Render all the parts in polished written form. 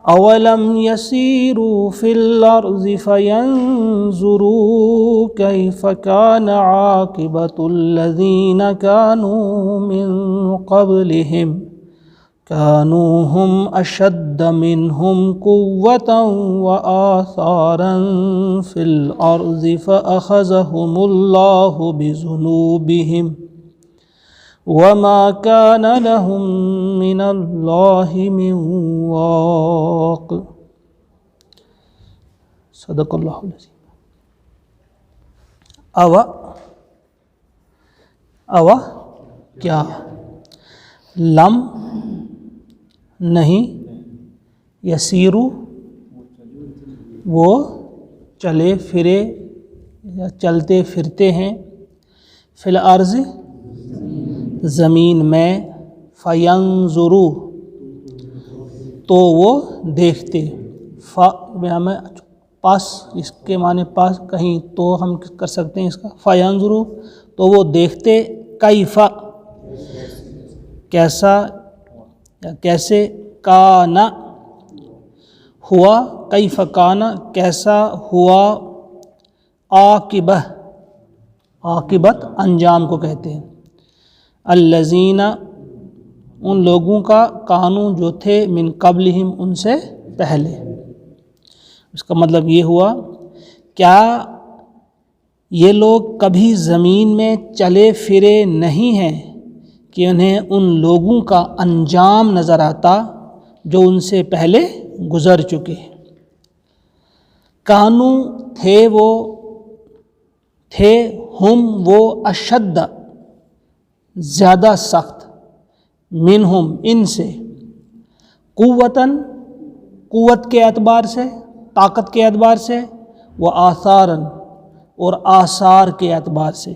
اولم یسیروا فی الارض فینظروا کیف کان عاقبۃ الذین کانوا من قبلہم كانوا هم أشد منهم قوة وآثارا في الأرض فأخذهم الله بذنوبهم وما كان لهم من الله من واق صدق اللہ العظیم۔ او کیا لم نہیں، یسیرو وہ چلے پھرے یا چلتے پھرتے ہیں، فی الارض زمین میں، فینظرو تو وہ دیکھتے، ہمیں پاس اس کے معنی پاس کہیں تو ہم کر سکتے ہیں اس کا، فینظرو تو وہ دیکھتے، کیف کیسا یا کیسے، کانا ہوا، کیف کانا کیسا ہوا، عاقبت انجام کو کہتے ہیں، الذین ان لوگوں کا، کانوں جو تھے، من قبلہم ان سے پہلے۔ اس کا مطلب یہ ہوا کیا یہ لوگ کبھی زمین میں چلے پھرے نہیں ہیں کہ انہیں ان لوگوں کا انجام نظر آتا جو ان سے پہلے گزر چکے؟ کانوں تھے وہ، تھے ہم وہ، اشد زیادہ سخت، منہم ان سے، قوتاً قوت کے اعتبار سے، طاقت کے اعتبار سے، و آثاراً اور آثار کے اعتبار سے،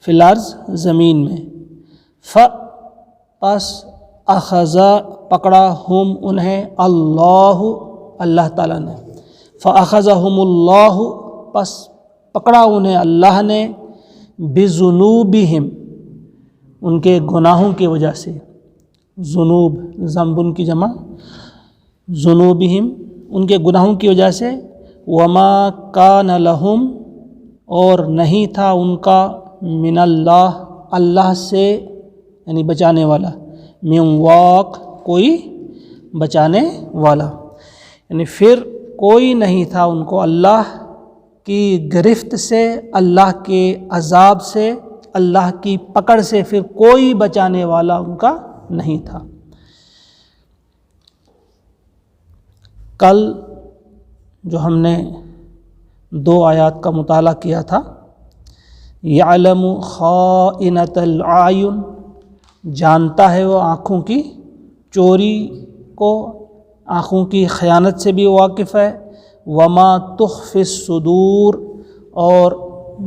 فی الارض زمین میں، پس اخذا پکڑا ہم انہیں، اللہ تعالیٰ نے، فاخذہم اللہ پس پکڑا انہیں اللہ نے، بذنوبہم ان کے گناہوں کی وجہ سے، ذنوب ذنب کی جمع، ذنوبہم ان کے گناہوں کی وجہ سے، وما کان لہم اور نہیں تھا ان کا، من اللہ اللہ سے یعنی بچانے والا، من واق کوئی بچانے والا، یعنی پھر کوئی نہیں تھا ان کو اللہ کی گرفت سے، اللہ کے عذاب سے، اللہ کی پکڑ سے پھر کوئی بچانے والا ان کا نہیں تھا۔ کل جو ہم نے 2 آیات کا مطالعہ کیا تھا، یعلم خائنۃ الاعین جانتا ہے وہ آنکھوں کی چوری کو، آنکھوں کی خیانت سے بھی واقف ہے، وما تخفی الصدور اور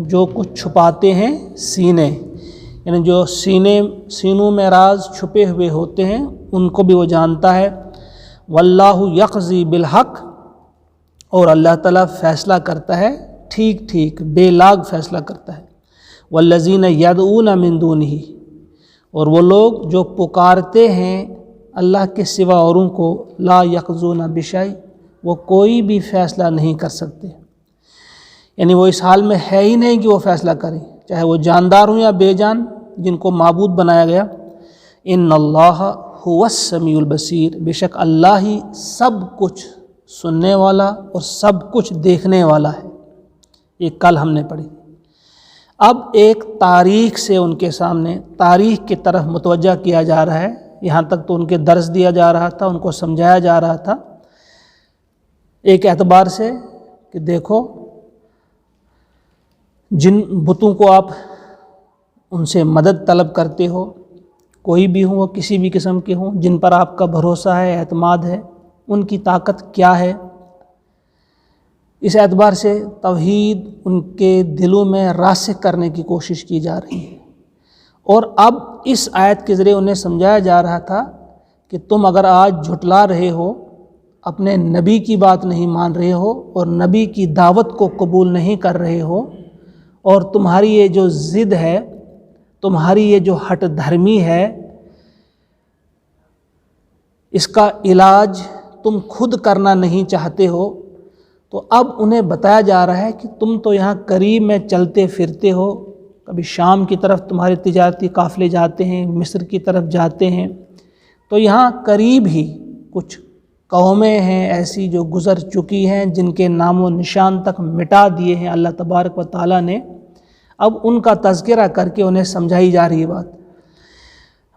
جو کچھ چھپاتے ہیں سینے، یعنی جو سینوں میں راز چھپے ہوئے ہوتے ہیں ان کو بھی وہ جانتا ہے، واللہ یقضی بالحق اور اللہ تعالیٰ فیصلہ کرتا ہے ٹھیک ٹھیک، بے لاگ فیصلہ کرتا ہے، والذین یدعون من دونہ اور وہ لوگ جو پکارتے ہیں اللہ کے سوا اوروں کو، لا یقضون بشیء وہ کوئی بھی فیصلہ نہیں کر سکتے، یعنی وہ اس حال میں ہے ہی نہیں کہ وہ فیصلہ کریں، چاہے وہ جاندار ہوں یا بے جان جن کو معبود بنایا گیا۔ ان اللہ هو السمیع البصیر بے شک اللہ ہی سب کچھ سننے والا اور سب کچھ دیکھنے والا ہے، یہ کل ہم نے پڑھی۔ اب ایک تاریخ سے ان کے سامنے، تاریخ کی طرف متوجہ کیا جا رہا ہے، یہاں تک تو ان کے درس دیا جا رہا تھا، ان کو سمجھایا جا رہا تھا ایک اعتبار سے کہ دیکھو جن بتوں کو آپ ان سے مدد طلب کرتے ہو، کوئی بھی ہوں وہ کسی بھی قسم کے ہوں، جن پر آپ کا بھروسہ ہے، اعتماد ہے، ان کی طاقت کیا ہے، اس اعتبار سے توحید ان کے دلوں میں راسخ کرنے کی کوشش کی جا رہی ہے۔ اور اب اس آیت کے ذریعے انہیں سمجھایا جا رہا تھا کہ تم اگر آج جھٹلا رہے ہو، اپنے نبی کی بات نہیں مان رہے ہو اور نبی کی دعوت کو قبول نہیں کر رہے ہو، اور تمہاری یہ جو ضد ہے، تمہاری یہ جو ہٹ دھرمی ہے، اس کا علاج تم خود کرنا نہیں چاہتے ہو، تو اب انہیں بتایا جا رہا ہے کہ تم تو یہاں قریب میں چلتے پھرتے ہو، کبھی شام کی طرف تمہارے تجارتی قافلے جاتے ہیں، مصر کی طرف جاتے ہیں، تو یہاں قریب ہی کچھ قومیں ہیں ایسی جو گزر چکی ہیں، جن کے نام و نشان تک مٹا دیے ہیں اللہ تبارک و تعالیٰ نے۔ اب ان کا تذکرہ کر کے انہیں سمجھائی جا رہی ہے بات،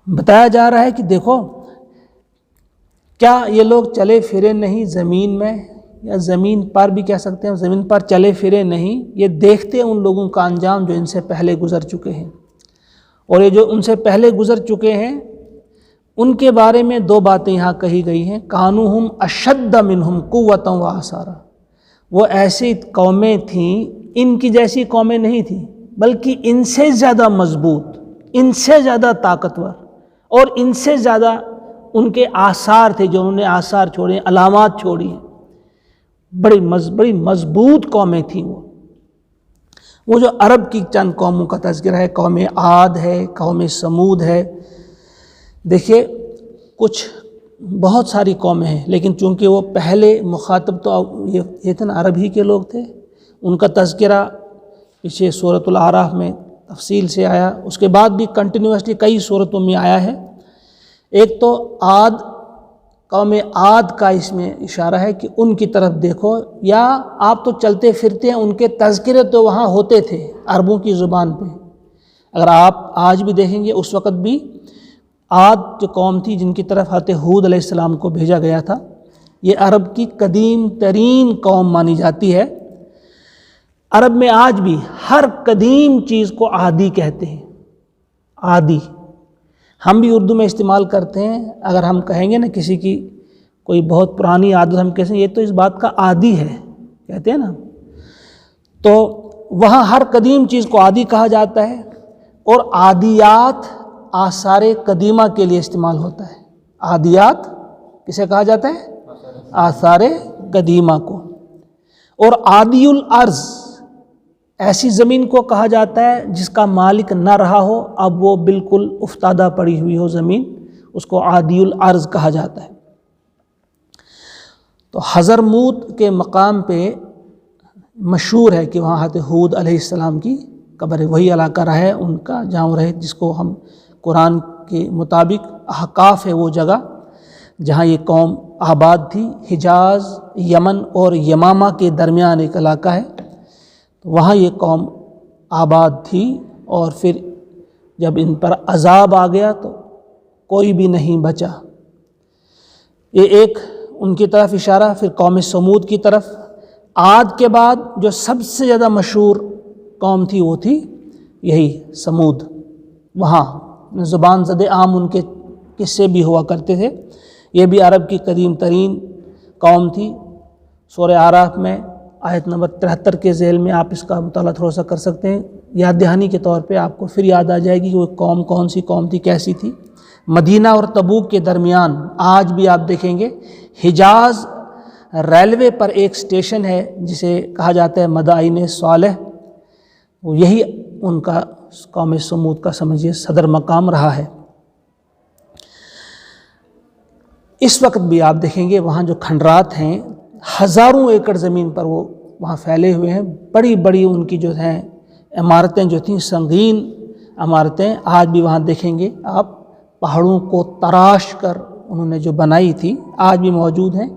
بتایا جا رہا ہے کہ دیکھو کیا یہ لوگ چلے پھرے نہیں زمین میں، یا زمین پر بھی کہہ سکتے ہیں، زمین پر چلے پھرے نہیں، یہ دیکھتے ان لوگوں کا انجام جو ان سے پہلے گزر چکے ہیں۔ اور یہ جو ان سے پہلے گزر چکے ہیں ان کے بارے میں دو باتیں یہاں کہی گئی ہیں، کانوہم اشد منہم قوۃ و آثارا، وہ ایسی قومیں تھیں، ان کی جیسی قومیں نہیں تھیں، بلکہ ان سے زیادہ مضبوط، ان سے زیادہ طاقتور، اور ان سے زیادہ ان کے آثار تھے، جو انہوں نے آثار چھوڑے، علامات چھوڑی ہیں، بڑی مضبوط قومیں تھیں وہ جو عرب کی چند قوموں کا تذکرہ ہے، قوم عاد ہے، قوم سمود ہے۔ دیکھیے کچھ بہت ساری قومیں ہیں، لیکن چونکہ وہ پہلے مخاطب تو یہ تھے نا، عرب ہی کے لوگ تھے، ان کا تذکرہ پیچھے سورۃ الاعراف میں تفصیل سے آیا، اس کے بعد بھی کنٹینیوسلی کئی سورتوں میں آیا ہے۔ ایک تو عاد، قوم عاد کا اس میں اشارہ ہے کہ ان کی طرف دیکھو، یا آپ تو چلتے پھرتے ہیں، ان کے تذکرے تو وہاں ہوتے تھے عربوں کی زبان پہ۔ اگر آپ آج بھی دیکھیں گے، اس وقت بھی عاد جو قوم تھی جن کی طرف حضرت ہود علیہ السلام کو بھیجا گیا تھا، یہ عرب کی قدیم ترین قوم مانی جاتی ہے۔ عرب میں آج بھی ہر قدیم چیز کو عادی کہتے ہیں، عادی۔ ہم بھی اردو میں استعمال کرتے ہیں، اگر ہم کہیں گے نا کسی کی کوئی بہت پرانی عادت، ہم کہتے ہیں یہ تو اس بات کا عادی ہے، کہتے ہیں نا، تو وہاں ہر قدیم چیز کو عادی کہا جاتا ہے، اور عادیات آثار قدیمہ کے لیے استعمال ہوتا ہے۔ عادیات کسے کہا جاتا ہے؟ آثار قدیمہ کو۔ اور عادی الارض ایسی زمین کو کہا جاتا ہے جس کا مالک نہ رہا ہو، اب وہ بالکل افتادہ پڑی ہوئی ہو زمین، اس کو عادی الارض کہا جاتا ہے۔ تو حضرموت کے مقام پہ مشہور ہے کہ وہاں حضرت ہود علیہ السلام کی قبر ہے، وہی علاقہ رہا ہے ان کا جہاں وہ رہے، جس کو ہم قرآن کے مطابق احقاف ہے وہ جگہ جہاں یہ قوم آباد تھی۔ حجاز، یمن اور یمامہ کے درمیان ایک علاقہ ہے، وہاں یہ قوم آباد تھی، اور پھر جب ان پر عذاب آ گیا تو کوئی بھی نہیں بچا۔ یہ ایک ان کی طرف اشارہ۔ پھر قوم سمود کی طرف، عاد کے بعد جو سب سے زیادہ مشہور قوم تھی وہ تھی یہی سمود۔ وہاں زبان زد عام ان کے قصے بھی ہوا کرتے تھے۔ یہ بھی عرب کی قدیم ترین قوم تھی۔ سورہ اعراف میں آیت نمبر 73 کے ذیل میں آپ اس کا مطالعہ تھوڑا سا کر سکتے ہیں، یاد دہانی کے طور پہ آپ کو پھر یاد آ جائے گی کہ وہ قوم کون سی قوم تھی، کیسی تھی۔ مدینہ اور تبوک کے درمیان آج بھی آپ دیکھیں گے حجاز ریلوے پر ایک اسٹیشن ہے جسے کہا جاتا ہے مدائن صالح، وہ یہی ان کا قوم سمود کا سمجھیے صدر مقام رہا ہے۔ اس وقت بھی آپ دیکھیں گے وہاں جو کھنڈرات ہیں، ہزاروں ایکڑ زمین پر وہ وہاں پھیلے ہوئے ہیں، بڑی بڑی ان کی جو ہیں عمارتیں جو تھیں، سنگین عمارتیں آج بھی وہاں دیکھیں گے آپ، پہاڑوں کو تراش کر انہوں نے جو بنائی تھی آج بھی موجود ہیں۔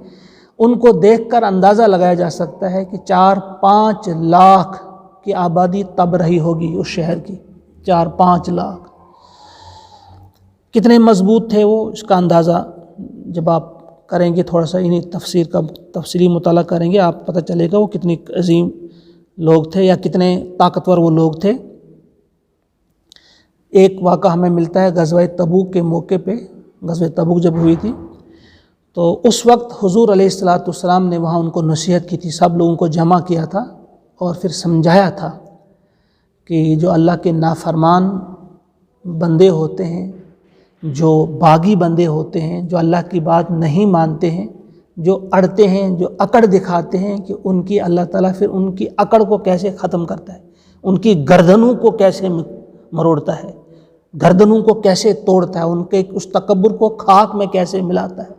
ان کو دیکھ کر اندازہ لگایا جا سکتا ہے کہ 4-5 لاکھ کی آبادی تب رہی ہوگی اس شہر کی، 4-5 لاکھ۔ کتنے مضبوط تھے وہ، اس کا اندازہ جب آپ کریں گے، تھوڑا سا انہیں تفسیر کا تفصیلی مطالعہ کریں گے، آپ پتہ چلے گا وہ کتنے عظیم لوگ تھے یا کتنے طاقتور وہ لوگ تھے۔ ایک واقعہ ہمیں ملتا ہے غزوہ تبوک کے موقع پہ، غزوہ تبوک جب ہوئی تھی تو اس وقت حضور علیہ السلام نے وہاں ان کو نصیحت کی تھی، سب لوگوں کو جمع کیا تھا اور پھر سمجھایا تھا کہ جو اللہ کے نافرمان بندے ہوتے ہیں، جو باغی بندے ہوتے ہیں، جو اللہ کی بات نہیں مانتے ہیں، جو اڑتے ہیں، جو اکڑ دکھاتے ہیں، کہ ان کی اللہ تعالیٰ پھر ان کی اکڑ کو کیسے ختم کرتا ہے، ان کی گردنوں کو کیسے مروڑتا ہے، گردنوں کو کیسے توڑتا ہے، ان کے اس تکبر کو خاک میں کیسے ملاتا ہے۔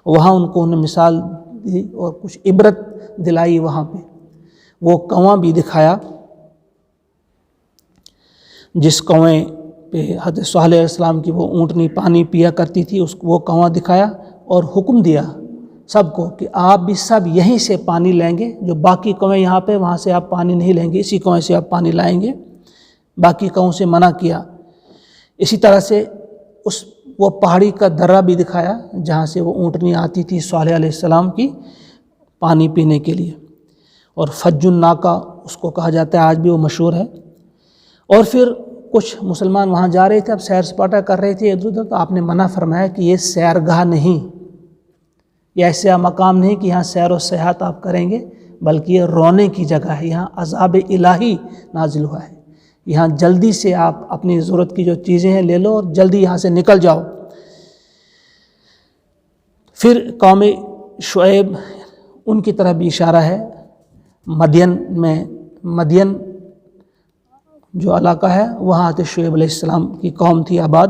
وہاں ان کو انہیں مثال دی اور کچھ عبرت دلائی. وہاں پہ وہ کنواں بھی دکھایا جس کنویں پہ حضرت صالح علیہ السلام کی وہ اونٹنی پانی پیا کرتی تھی، وہ کنواں دکھایا اور حکم دیا سب کو کہ آپ بھی سب یہیں سے پانی لیں گے، جو باقی کنویں یہاں پہ وہاں سے آپ پانی نہیں لیں گے، اسی کنویں سے آپ پانی لائیں گے. باقی کنووں سے منع کیا. اسی طرح سے وہ پہاڑی کا درہ بھی دکھایا جہاں سے وہ اونٹنی آتی تھی صالح علیہ السلام کی پانی پینے کے لیے، اور فج الناقہ اس کو کہا جاتا ہے، آج بھی وہ مشہور ہے. اور پھر کچھ مسلمان وہاں جا رہے تھے، اب سیر سپاٹا کر رہے تھے ادھر ادھر، تو آپ نے منع فرمایا کہ یہ سیرگاہ نہیں، یہ ایسا مقام نہیں کہ یہاں سیر و سیاحت آپ کریں گے، بلکہ یہ رونے کی جگہ ہے. یہاں عذاب الہی نازل ہوا ہے، یہاں جلدی سے آپ اپنی ضرورت کی جو چیزیں ہیں لے لو اور جلدی یہاں سے نکل جاؤ. پھر قوم شعیب، ان کی طرف بھی اشارہ ہے. مدین جو علاقہ ہے وہاں حضرت شعیب علیہ السلام کی قوم تھی آباد.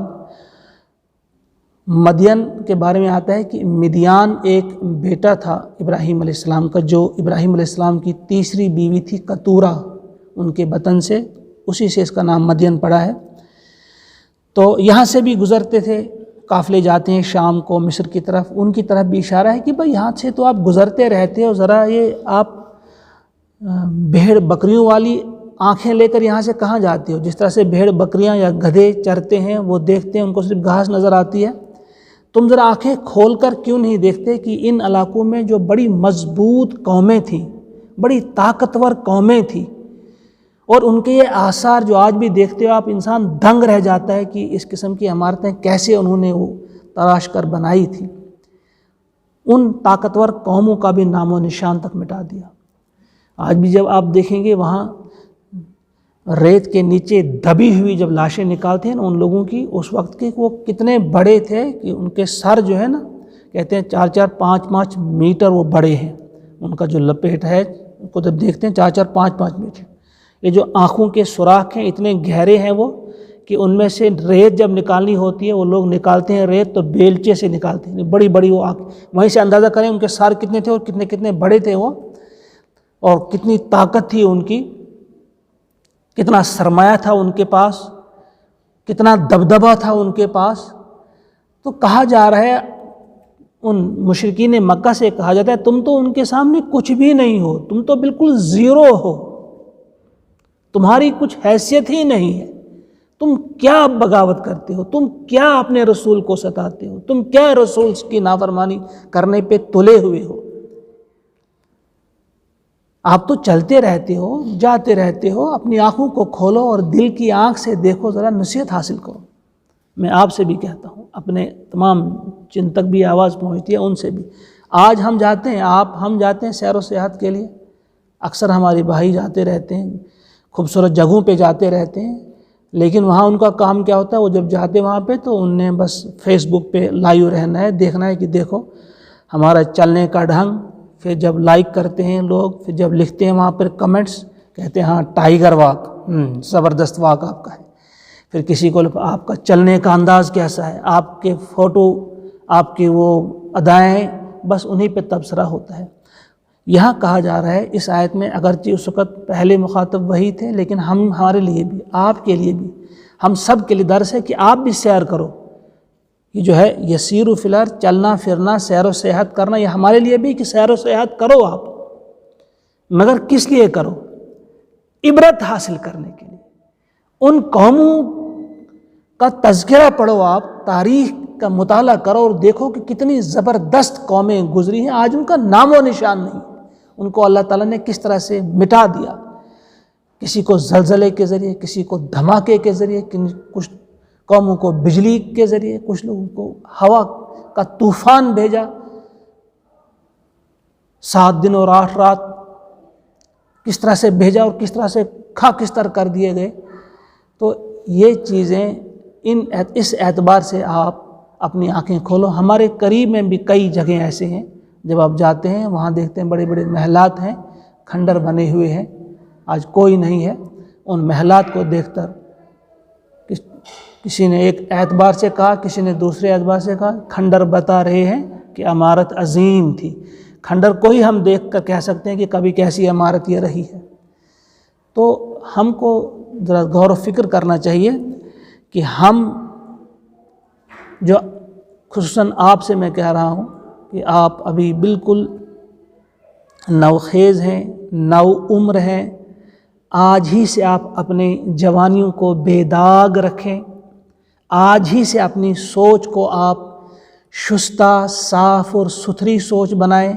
مدین کے بارے میں آتا ہے کہ مدیان ایک بیٹا تھا ابراہیم علیہ السلام کا، جو ابراہیم علیہ السلام کی تیسری بیوی تھی کتورہ، ان کے بطن سے، اسی سے اس کا نام مدین پڑا ہے. تو یہاں سے بھی گزرتے تھے، قافلے جاتے ہیں شام کو مصر کی طرف. ان کی طرف بھی اشارہ ہے کہ بھائی یہاں سے تو آپ گزرتے رہتے ہو، ذرا یہ آپ بھیڑ بکریوں والی آنکھیں لے کر یہاں سے کہاں جاتے ہو؟ جس طرح سے بھیڑ بکریاں یا گدھے چرتے ہیں، وہ دیکھتے ہیں ان کو صرف گھاس نظر آتی ہے. تم ذرا آنکھیں کھول کر کیوں نہیں دیکھتے کہ ان علاقوں میں جو بڑی مضبوط قومیں تھیں، بڑی طاقتور قومیں تھیں، اور ان کے یہ آثار جو آج بھی دیکھتے ہو آپ، انسان دنگ رہ جاتا ہے کہ اس قسم کی عمارتیں کیسے انہوں نے وہ تراش کر بنائی تھی. ان طاقتور قوموں کا بھی نام و نشان تک مٹا دیا. آج بھی جب آپ دیکھیں گے وہاں ریت کے نیچے دبی ہوئی جب لاشیں نکالتے ہیں نا ان لوگوں کی، اس وقت کے وہ کتنے بڑے تھے کہ ان کے سر جو ہے نا، کہتے ہیں 4-4 5-5 میٹر وہ بڑے ہیں. ان کا جو لپیٹ ہے ان کو جب دیکھتے ہیں 4-4 5-5 میٹر. یہ جو آنکھوں کے سوراخ ہیں اتنے گہرے ہیں وہ کہ ان میں سے ریت جب نکالنی ہوتی ہے، وہ لوگ نکالتے ہیں ریت تو بیلچے سے نکالتے ہیں، بڑی بڑی وہ آنکھ. وہیں سے اندازہ کریں ان کے سر کتنے تھے اور کتنے بڑے تھے وہ، اور کتنی طاقت تھی ان کی، کتنا سرمایہ تھا ان کے پاس، کتنا دبدبہ تھا ان کے پاس. تو کہا جا رہا ہے ان مشرکین مکہ سے کہا جاتا ہے تم تو ان کے سامنے کچھ بھی نہیں ہو، تم تو بالکل زیرو ہو، تمہاری کچھ حیثیت ہی نہیں ہے، تم کیا بغاوت کرتے ہو، تم کیا اپنے رسول کو ستاتے ہو، تم کیا رسول کی نافرمانی کرنے پہ تلے ہوئے ہو. آپ تو چلتے رہتے ہو، جاتے رہتے ہو، اپنی آنکھوں کو کھولو اور دل کی آنکھ سے دیکھو، ذرا نصیحت حاصل کرو. میں آپ سے بھی کہتا ہوں، اپنے تمام جن تک بھی آواز پہنچتی ہے ان سے بھی. آج ہم جاتے ہیں، ہم جاتے ہیں سیر و سیاحت کے لیے، اکثر ہمارے بھائی جاتے رہتے ہیں، خوبصورت جگہوں پہ جاتے رہتے ہیں، لیکن وہاں ان کا کام کیا ہوتا ہے؟ وہ جب جاتے وہاں پہ تو ان نے بس فیس بک پہ لائیو رہنا ہے، دیکھنا ہے کہ دیکھو ہمارا چلنے کا ڈھنگ. پھر جب لائک کرتے ہیں لوگ، پھر جب لکھتے ہیں وہاں پر کمنٹس، کہتے ہیں ہاں ٹائیگر واک، زبردست واک آپ کا ہے. پھر کسی کو آپ کا چلنے کا انداز کیسا ہے، آپ کے فوٹو، آپ کے وہ ادائیں، بس انہی پہ تبصرہ ہوتا ہے. یہاں کہا جا رہا ہے اس آیت میں، اگرچہ اس وقت پہلے مخاطب وہی تھے، لیکن ہمارے لیے بھی، آپ کے لیے بھی، ہم سب کے لیے درس ہے کہ آپ بھی سیر کرو. یہ جو ہے یسیر فی الارض، چلنا پھرنا، سیر و سیاحت کرنا، یہ ہمارے لیے بھی کہ سیر و سیاحت کرو آپ، مگر کس لیے کرو؟ عبرت حاصل کرنے کے لیے. ان قوموں کا تذکرہ پڑھو، آپ تاریخ کا مطالعہ کرو اور دیکھو کہ کتنی زبردست قومیں گزری ہیں، آج ان کا نام و نشان نہیں. ان کو اللہ تعالیٰ نے کس طرح سے مٹا دیا، کسی کو زلزلے کے ذریعے، کسی کو دھماکے کے ذریعے، کچھ قوموں کو بجلی کے ذریعے، کچھ لوگوں کو ہوا کا طوفان بھیجا، 7 دن اور 8 رات کس طرح سے بھیجا اور کس طرح سے خاکستر کر دیے گئے. تو یہ چیزیں اس اعتبار سے آپ اپنی آنکھیں کھولو. ہمارے قریب میں بھی کئی جگہیں ایسے ہیں، جب آپ جاتے ہیں وہاں دیکھتے ہیں بڑے بڑے محلات ہیں، کھنڈر بنے ہوئے ہیں، آج کوئی نہیں ہے. ان محلات کو دیکھ کر کسی نے ایک اعتبار سے کہا، کسی نے دوسرے اعتبار سے کہا، کھنڈر بتا رہے ہیں کہ عمارت عظیم تھی. کھنڈر کو ہی ہم دیکھ کر کہہ سکتے ہیں کہ کبھی کیسی عمارت یہ رہی ہے. تو ہم کو ذرا غور و فکر کرنا چاہیے کہ ہم جو خصوصاً آپ سے میں کہہ رہا ہوں کہ آپ ابھی بالکل نوخیز ہیں، نو عمر ہیں، آج ہی سے آپ اپنے جوانیوں کو بے داغ رکھیں، آج ہی سے اپنی سوچ کو آپ شستہ، صاف اور ستھری سوچ بنائیں.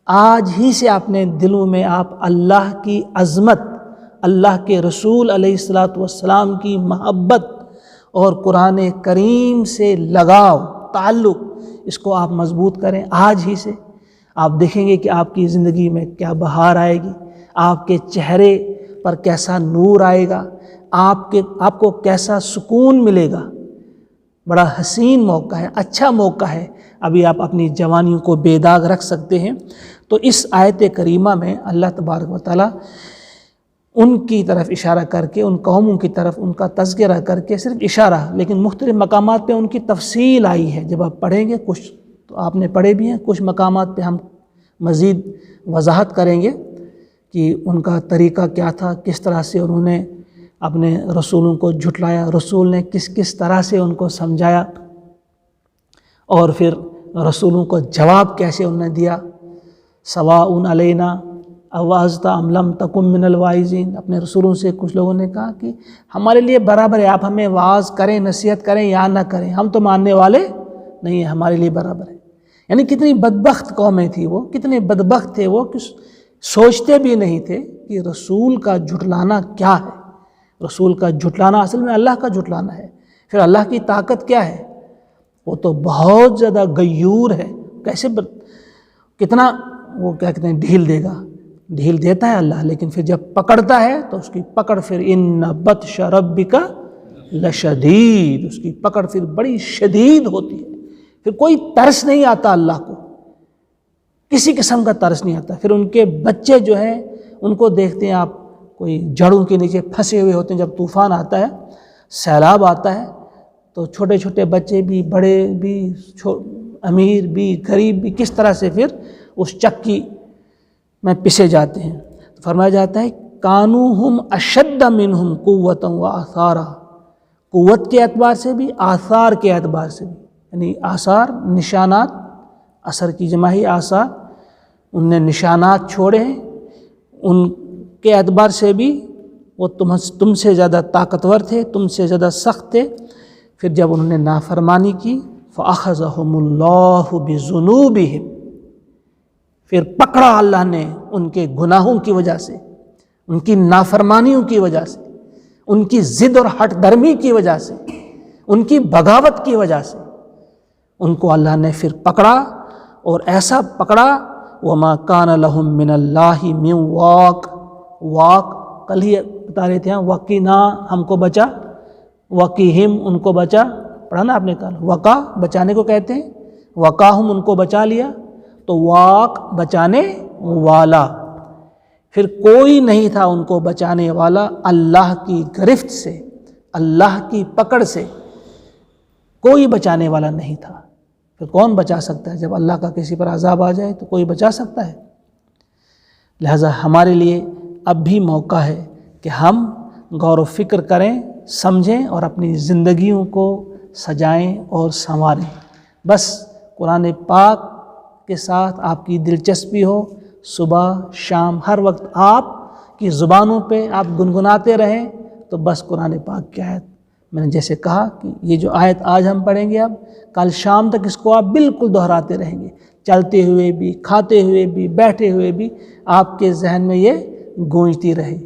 آج ہی سے اپنے دلوں میں آپ اللہ کی عظمت، اللہ کے رسول علیہ الصلاۃ والسلام کی محبت اور قرآن کریم سے لگاؤ، تعلق، اس کو آپ مضبوط کریں. آج ہی سے آپ دیکھیں گے کہ آپ کی زندگی میں کیا بہار آئے گی، آپ کے چہرے پر کیسا نور آئے گا، آپ کو کیسا سکون ملے گا. بڑا حسین موقع ہے، اچھا موقع ہے، ابھی آپ اپنی جوانیوں کو بے داغ رکھ سکتے ہیں. تو اس آیت کریمہ میں اللہ تبارک و تعالیٰ ان کی طرف اشارہ کر کے، ان قوموں کی طرف ان کا تذکرہ کر کے، صرف اشارہ، لیکن مختلف مقامات پہ ان کی تفصیل آئی ہے. جب آپ پڑھیں گے، کچھ تو آپ نے پڑھے بھی ہیں، کچھ مقامات پہ ہم مزید وضاحت کریں گے کہ ان کا طریقہ کیا تھا، کس طرح سے انہوں نے اپنے رسولوں کو جھٹلایا، رسول نے کس کس طرح سے ان کو سمجھایا، اور پھر رسولوں کو جواب کیسے انہوں نے دیا. سواء علینا اوعظت ام لم تکن من الواعظین. اپنے رسولوں سے کچھ لوگوں نے کہا کہ ہمارے لیے برابر ہے، آپ ہمیں واعظ کریں، نصیحت کریں یا نہ کریں، ہم تو ماننے والے نہیں ہیں، ہمارے لیے برابر ہے. یعنی کتنی بدبخت قومیں تھیں وہ، کتنے بدبخت تھے وہ کہ سوچتے بھی نہیں تھے کہ رسول کا جھٹلانا کیا ہے. رسول کا جھٹلانا اصل میں اللہ کا جھٹلانا ہے. پھر اللہ کی طاقت کیا ہے، وہ تو بہت زیادہ غیور ہے. کیسے کتنا وہ کیا کہتے ہیں، ڈھیل دے گا، ڈھیل دیتا ہے اللہ، لیکن پھر جب پکڑتا ہے تو اس کی پکڑ پھر ان بطش ربک لشدید، اس کی پکڑ پھر بڑی شدید ہوتی ہے. پھر کوئی ترس نہیں آتا اللہ کو، کسی قسم کا ترس نہیں آتا. پھر ان کے بچے جو ہیں ان کو دیکھتے ہیں آپ، کوئی جڑوں کے نیچے پھنسے ہوئے ہوتے ہیں. جب طوفان آتا ہے، سیلاب آتا ہے، تو چھوٹے چھوٹے بچے بھی، بڑے بھی، امیر بھی، غریب بھی، کس طرح سے پھر اس چکی میں پسے جاتے ہیں. فرمایا جاتا ہے کانوہم اشد منہم قوتا و آثارا، قوت کے اعتبار سے بھی، آثار کے اعتبار سے بھی. یعنی آثار، نشانات، اثر کی جمع ہی آثار، ان نے نشانات چھوڑے ہیں، ان کے اعتبار سے بھی وہ تم سے زیادہ طاقتور تھے، تم سے زیادہ سخت تھے. پھر جب انہوں نے نافرمانی کی فَأَخَذَهُمُ اللَّهُ بِذُنُوبِهِمْ، پھر پکڑا اللہ نے ان کے گناہوں کی وجہ سے، ان کی نافرمانیوں کی وجہ سے، ان کی ضد اور ہٹ درمی کی وجہ سے، ان کی بغاوت کی وجہ سے ان کو اللہ نے پھر پکڑا، اور ایسا پکڑا وَمَا كَانَ لَهُم مِّنَ اللَّهِ مِن وَاقٍ. واق کل ہی بتا رہے تھے، وَقِنَا ہم کو بچا، وَقِهِمْ ان کو بچا، پڑھا نا آپ نے کل، وقا بچانے کو کہتے ہیں، وقاہم ان کو بچا لیا، تو واق بچانے والا. پھر کوئی نہیں تھا ان کو بچانے والا اللہ کی گرفت سے، اللہ کی پکڑ سے کوئی بچانے والا نہیں تھا. پھر کون بچا سکتا ہے؟ جب اللہ کا کسی پر عذاب آ جائے تو کوئی بچا سکتا ہے؟ لہذا ہمارے لیے اب بھی موقع ہے کہ ہم غور و فکر کریں، سمجھیں اور اپنی زندگیوں کو سجائیں اور سنواریں. بس قرآن پاک کے ساتھ آپ کی دلچسپی ہو، صبح شام ہر وقت آپ کی زبانوں پہ آپ گنگناتے رہیں، تو بس قرآن پاک کی آیت، میں نے جیسے کہا کہ یہ جو آیت آج ہم پڑھیں گے، اب کل شام تک اس کو آپ بالکل دہراتے رہیں گے، چلتے ہوئے بھی، کھاتے ہوئے بھی، بیٹھے ہوئے بھی آپ کے ذہن میں یہ گونجتی رہے،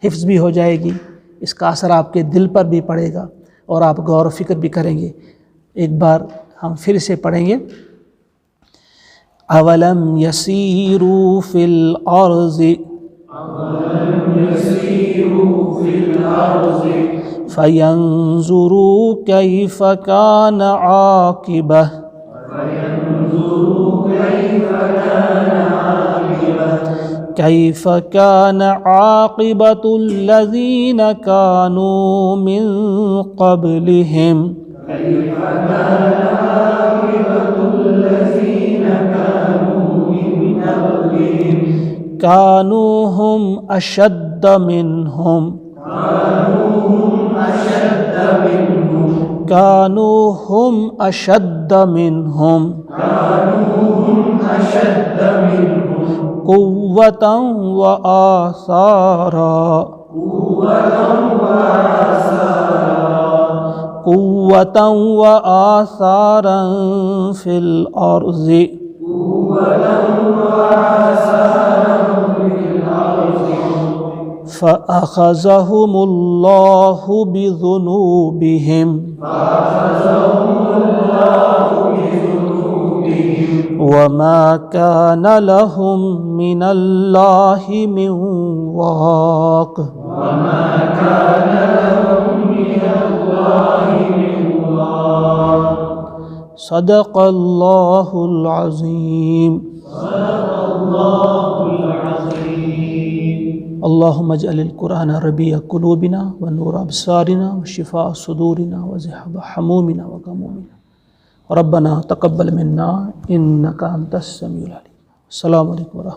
حفظ بھی ہو جائے گی، اس کا اثر آپ کے دل پر بھی پڑے گا اور آپ غور و فکر بھی کریں گے. ایک بار ہم پھر سے پڑھیں گے. اولم یسیروا فی الارض فینظروا کیف کان عاقبہ کیف کان عاقبۃ الذین کانوا من قبلہم كانوا هم أشد منهم قوة وآثارا في الأرض فأخذهم الله بذنوبهم وما كان لهم من الله من واق. صدق اللہ العظیم. اللهم اجعل القرآن ربيع قلوبنا ونور أبصارنا وشفاء صدورنا وذهاب همومنا وغمومنا. ربنا تقبل منا إنك أنت السميع العليم. السلام علیکم ورحمۃ اللہ.